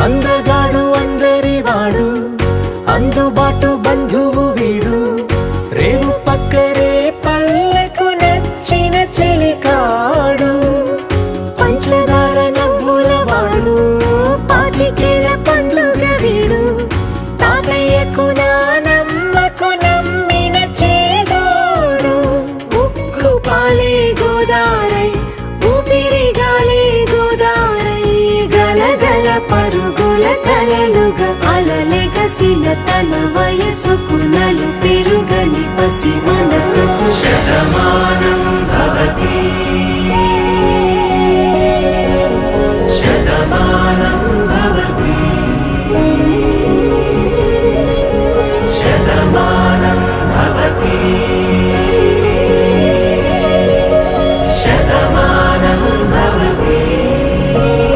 అందగాడు అందరివాడు, అందుబాటు బంధువు వీడు, రేవు పక్కరే పల్లెకు నచ్చిన చెలికాడు, పంచదార నవ్వుల వాడు, పాతికేల పండుగ వీడు, తాతయ్యకు నానమ్మకు నమ్మిన చేదోడు, ఉక్కు పాలే గోదారై ఊపిరి గాలే గోదారై, గలగల పరుగుల కలలుగా అలలెగసిన తన వయసుకు నలు పెరుగని పసి మనసుకు శతమానం భవతి.